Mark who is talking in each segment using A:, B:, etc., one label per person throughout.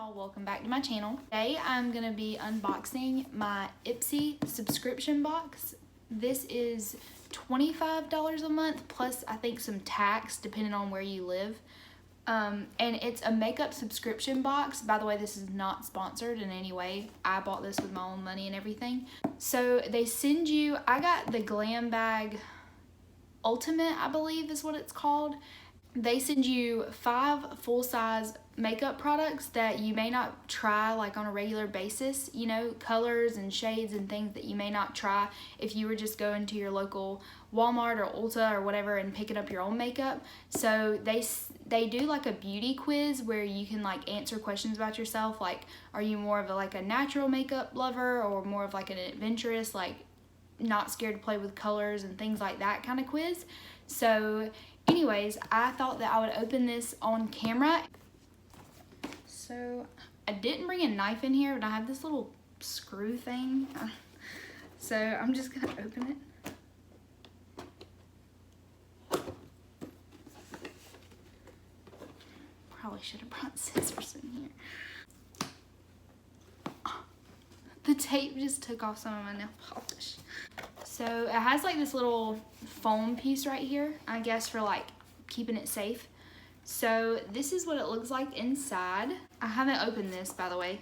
A: y'all, welcome back to my channel. Today I'm gonna be unboxing my Ipsy subscription box. This is $25 a month plus I think some tax depending on where you live. And it's a makeup subscription box. By the way, this is not sponsored in any way. I bought this with my own money and everything. So they send you, I got the Glam Bag Ultimate, I believe is what it's called. They send you 5 full-size makeup products that you may not try like on a regular basis, you know, colors and shades and things that you may not try if you were just going to your local Walmart or Ulta or whatever and picking up your own makeup. So they do like a beauty quiz where you can like answer questions about yourself, like are you more of a natural makeup lover or more of like an adventurous, like not scared to play with colors and things like that kind of quiz. So anyways, I thought that I would open this on camera. So I didn't bring a knife in here, but I have this little screw thing. So I'm just gonna open it. Probably should have brought scissors in here. The tape just took off some of my nail polish. So it has like this little foam piece right here, I guess for like keeping it safe. So this is what it looks like inside. I haven't opened this, by the way.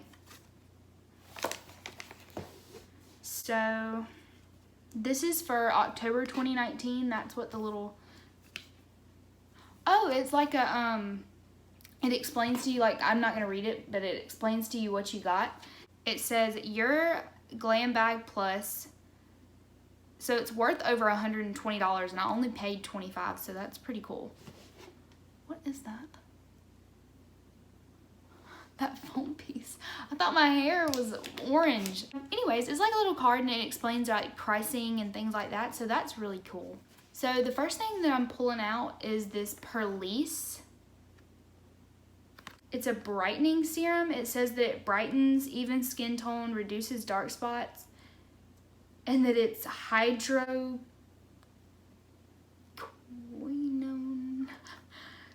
A: So this is for October 2019. That's what the little, oh, it's like a, it explains to you, like, I'm not gonna read it, but it explains to you what you got. It says your Glam Bag Plus. So it's worth over $120 and I only paid $25, so that's pretty cool. What is that? That foam piece. I thought my hair was orange. Anyways, it's like a little card and it explains like pricing and things like that, so that's really cool. So the first thing that I'm pulling out is this Perlice. It's a brightening serum. It says that it brightens even skin tone, reduces dark spots, and that it's hydroquinone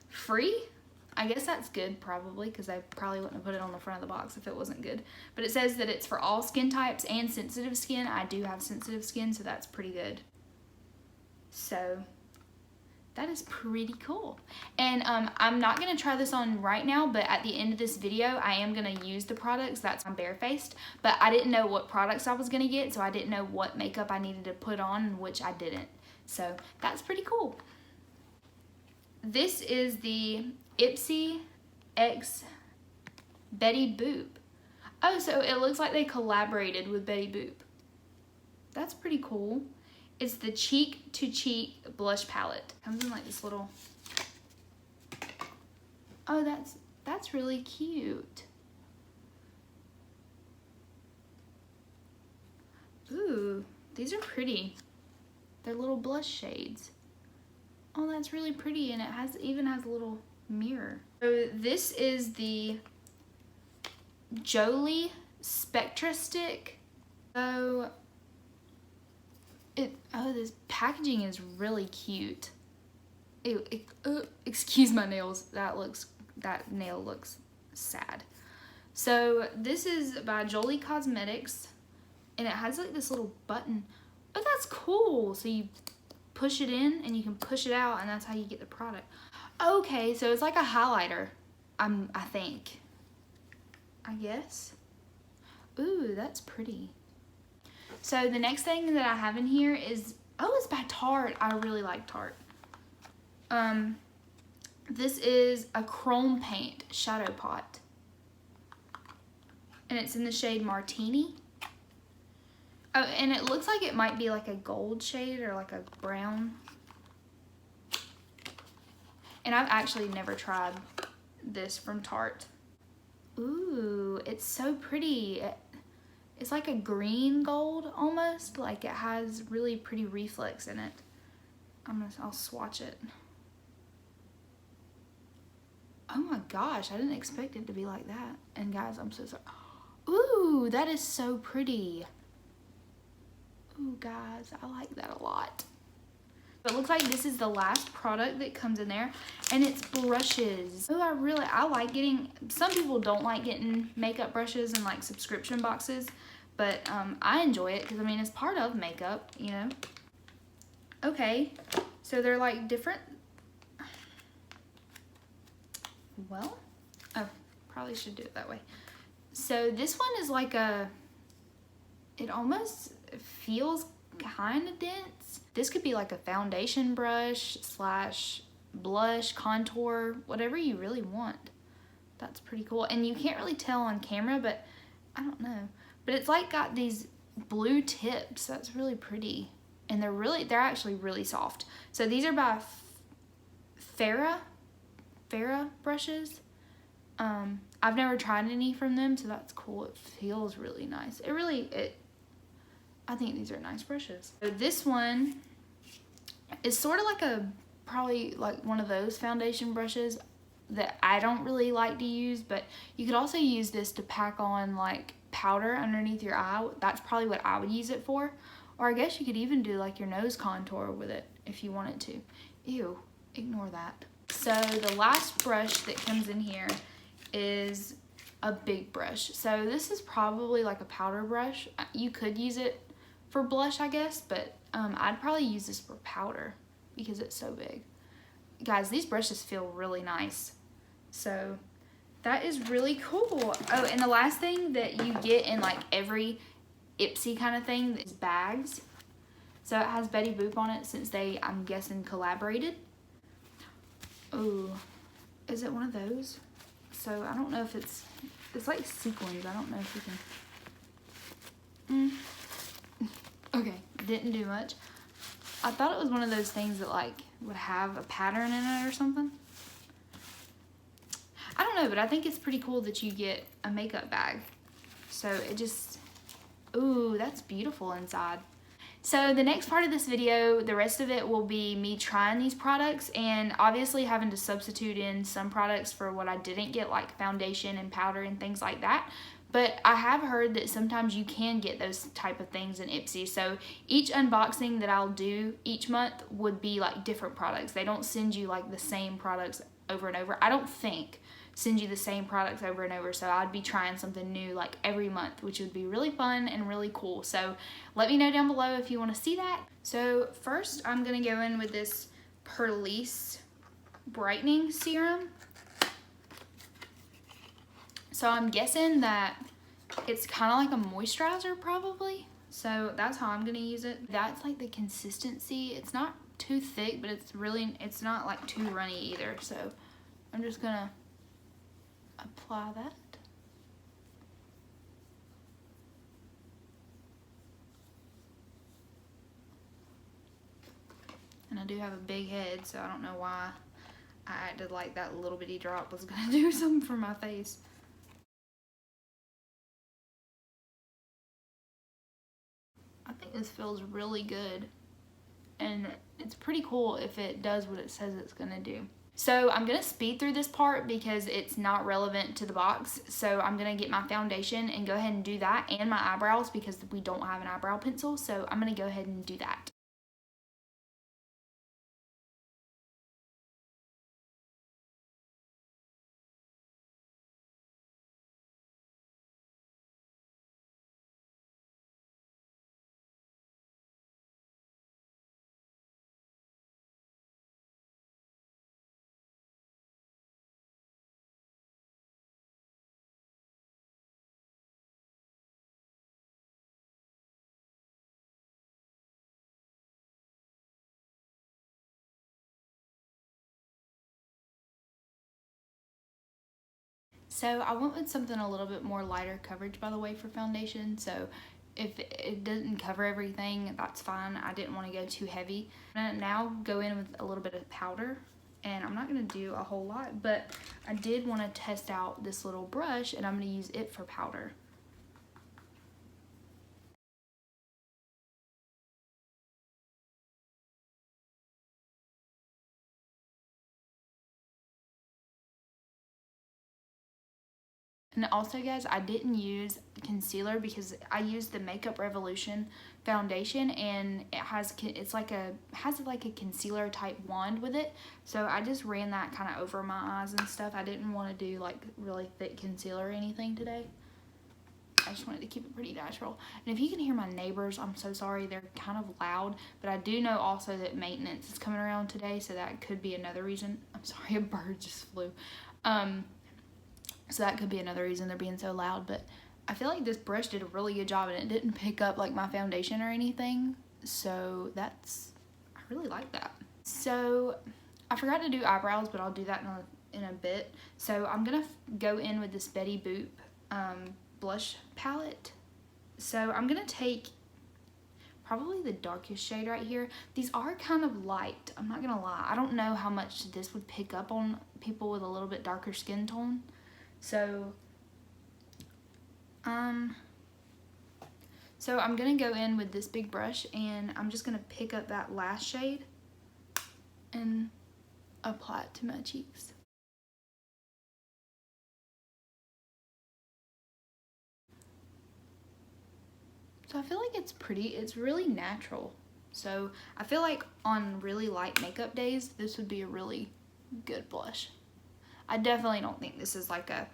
A: free. I guess that's good probably because I probably wouldn't have put it on the front of the box if it wasn't good. But it says that it's for all skin types and sensitive skin. I do have sensitive skin, so that's pretty good. So that is pretty cool. And I'm not gonna try this on right now, but at the end of this video, I am gonna use the products. I'm barefaced, but I didn't know what products I was gonna get, so I didn't know what makeup I needed to put on, and which I didn't. So that's pretty cool. This is the Ipsy X Betty Boop. Oh, so it looks like they collaborated with Betty Boop. That's pretty cool. It's the Cheek to Cheek blush palette. Comes in like this little, oh, that's really cute. Ooh, these are pretty. They're little blush shades. Oh, that's really pretty, and it even has a little mirror. So this is the Jolie Spectra Stick. So this packaging is really cute. Excuse my nails. That nail looks sad. So this is by Jolie Cosmetics, and it has like this little button. Oh, that's cool. So you push it in and you can push it out, and that's how you get the product. Okay, so it's like a highlighter, I think. I guess. Ooh, that's pretty. So the next thing that I have in here is, oh, it's by Tarte. I really like Tarte. This is a chrome paint shadow pot, and it's in the shade Martini. Oh, and it looks like it might be like a gold shade or like a brown. And I've actually never tried this from Tarte. Ooh, it's so pretty. It's like a green gold almost, like it has really pretty reflex in it. I'll swatch it. Oh my gosh, I didn't expect it to be like that. And guys, I'm so sorry. Ooh, that is so pretty. Ooh, guys, I like that a lot. It looks like this is the last product that comes in there, and it's brushes. Oh, I like getting, some people don't like getting makeup brushes and like subscription boxes, but I enjoy it because I mean, it's part of makeup, you know? Okay, so they're like different, well, oh, probably should do it that way. So this one is like it almost feels kind of dense. This could be like a foundation brush slash blush, contour, whatever you really want. That's pretty cool. And you can't really tell on camera, but I don't know. But it's like got these blue tips. That's really pretty. And they're actually really soft. So these are by Farrah brushes. I've never tried any from them, so that's cool. It feels really nice. I think these are nice brushes. So this one is sort of like probably like one of those foundation brushes that I don't really like to use, but you could also use this to pack on like powder underneath your eye. That's probably what I would use it for. Or I guess you could even do like your nose contour with it if you wanted to. Ew, ignore that. So the last brush that comes in here is a big brush. So this is probably like a powder brush. You could use it for blush, I guess, but I'd probably use this for powder because it's so big. Guys, these brushes feel really nice. So that is really cool. Oh, and the last thing that you get in like every Ipsy kind of thing is bags. So it has Betty Boop on it since they, I'm guessing, collaborated. Oh, is it one of those? So I don't know if it's like sequins. I don't know if you can. Okay, didn't do much. I thought it was one of those things that like would have a pattern in it or something. I don't know, but I think it's pretty cool that you get a makeup bag. So it just, ooh, that's beautiful inside. So the next part of this video, the rest of it will be me trying these products and obviously having to substitute in some products for what I didn't get, like foundation and powder and things like that. But I have heard that sometimes you can get those type of things in Ipsy. So each unboxing that I'll do each month would be like different products. They don't send you like the same products over and over. I don't think send you the same products over and over. So I'd be trying something new like every month, which would be really fun and really cool. So let me know down below if you want to see that. So first I'm going to go in with this Perlice brightening serum. So I'm guessing that it's kind of like a moisturizer probably. So that's how I'm going to use it. That's like the consistency. It's not too thick, but it's not like too runny either. So I'm just going to apply that. And I do have a big head, so I don't know why I acted like that little bitty drop was going to do something for my face. I think this feels really good, and it's pretty cool if it does what it says it's gonna do. So I'm gonna speed through this part because it's not relevant to the box. So I'm gonna get my foundation and go ahead and do that, and my eyebrows because we don't have an eyebrow pencil. So I'm gonna go ahead and do that. So I went with something a little bit more lighter coverage, by the way, for foundation. So if it doesn't cover everything, that's fine. I didn't want to go too heavy. I'm gonna now go in with a little bit of powder, and I'm not gonna do a whole lot, but I did want to test out this little brush, and I'm gonna use it for powder. And also, guys, I didn't use concealer because I used the Makeup Revolution foundation, and it's like a concealer type wand with it. So I just ran that kind of over my eyes and stuff. I didn't want to do like really thick concealer or anything today. I just wanted to keep it pretty natural. And if you can hear my neighbors, I'm so sorry. They're kind of loud, but I do know also that maintenance is coming around today, so that could be another reason. I'm sorry, a bird just flew. So that could be another reason they're being so loud, but I feel like this brush did a really good job, and it didn't pick up like my foundation or anything. So I really like that. So I forgot to do eyebrows, but I'll do that in a bit. So I'm gonna go in with this Betty Boop blush palette. So I'm gonna take probably the darkest shade right here. These are kind of light, I'm not gonna lie. I don't know how much this would pick up on people with a little bit darker skin tone. So I'm gonna go in with this big brush, and I'm just gonna pick up that last shade and apply it to my cheeks. So I feel like it's pretty, it's really natural. So I feel like on really light makeup days, this would be a really good blush. I definitely don't think this is like a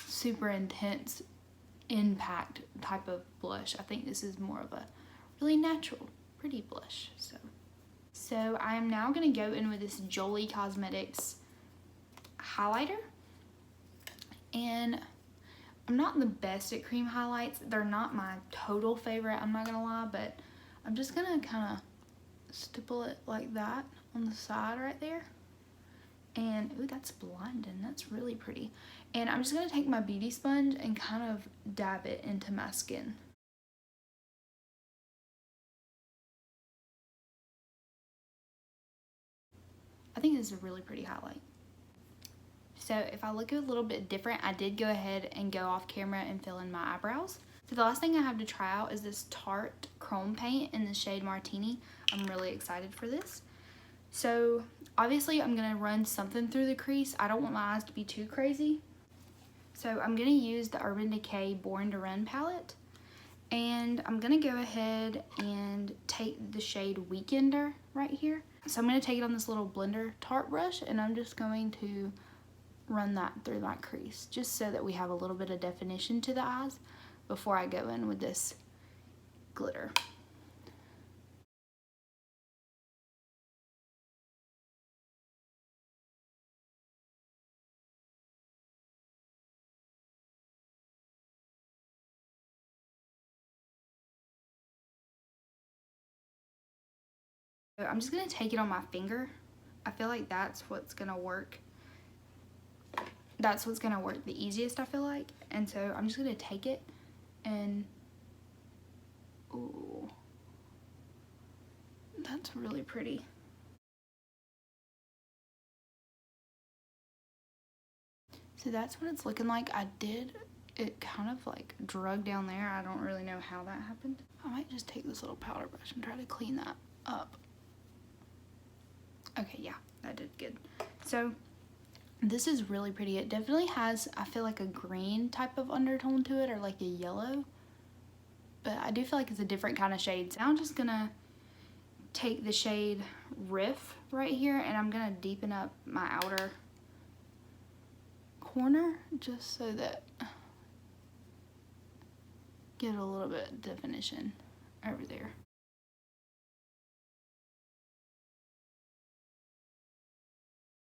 A: super intense impact type of blush. I think this is more of a really natural, pretty blush. So I'm now gonna go in with this Jolie Cosmetics highlighter. And I'm not the best at cream highlights. They're not my total favorite, I'm not gonna lie, but I'm just gonna kind of stipple it like that on the side right there. And ooh, that's blinding, that's really pretty. And I'm just gonna take my beauty sponge and kind of dab it into my skin. I think this is a really pretty highlight. So if I look a little bit different, I did go ahead and go off camera and fill in my eyebrows. So the last thing I have to try out is this Tarte Chrome Paint in the shade Martini. I'm really excited for this. So obviously I'm gonna run something through the crease. I don't want my eyes to be too crazy. So I'm gonna use the Urban Decay Born to Run palette. And I'm gonna go ahead and take the shade Weekender right here. So I'm gonna take it on this little blender Tarte brush, and I'm just going to run that through my crease, just so that we have a little bit of definition to the eyes before I go in with this glitter. So I'm just gonna take it on my finger. I feel like that's what's gonna work. That's what's gonna work the easiest, I feel like. And so I'm just gonna take it and, ooh, that's really pretty. So that's what it's looking like. It kind of like drug down there. I don't really know how that happened. I might just take this little powder brush and try to clean that up. Okay, yeah, that did good. So this is really pretty. It definitely has, I feel like, a green type of undertone to it, or like a yellow. But I do feel like it's a different kind of shade. So I'm just gonna take the shade Riff right here, and I'm gonna deepen up my outer corner just so that get a little bit of definition over there.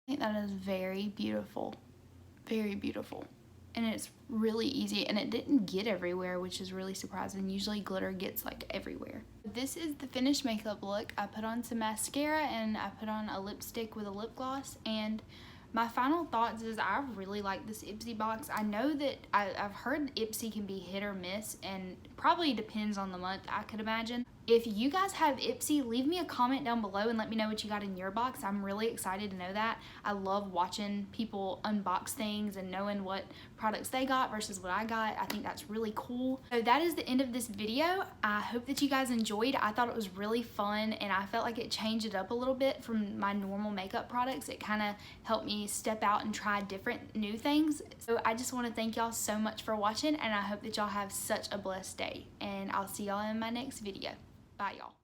A: I think that is very beautiful, very beautiful. And it's really easy, and it didn't get everywhere, which is really surprising. Usually glitter gets like everywhere. This is the finished makeup look. I put on some mascara and I put on a lipstick with a lip gloss, and my final thoughts is I really like this Ipsy box. I know that I've heard Ipsy can be hit or miss, and probably depends on the month, I could imagine. If you guys have Ipsy, leave me a comment down below and let me know what you got in your box. I'm really excited to know that. I love watching people unbox things and knowing what products they got versus what I got. I think that's really cool. So that is the end of this video. I hope that you guys enjoyed. I thought it was really fun and I felt like it changed it up a little bit from my normal makeup products. It kind of helped me step out and try different new things. So I just want to thank y'all so much for watching, and I hope that y'all have such a blessed day, and I'll see y'all in my next video. Bye, y'all.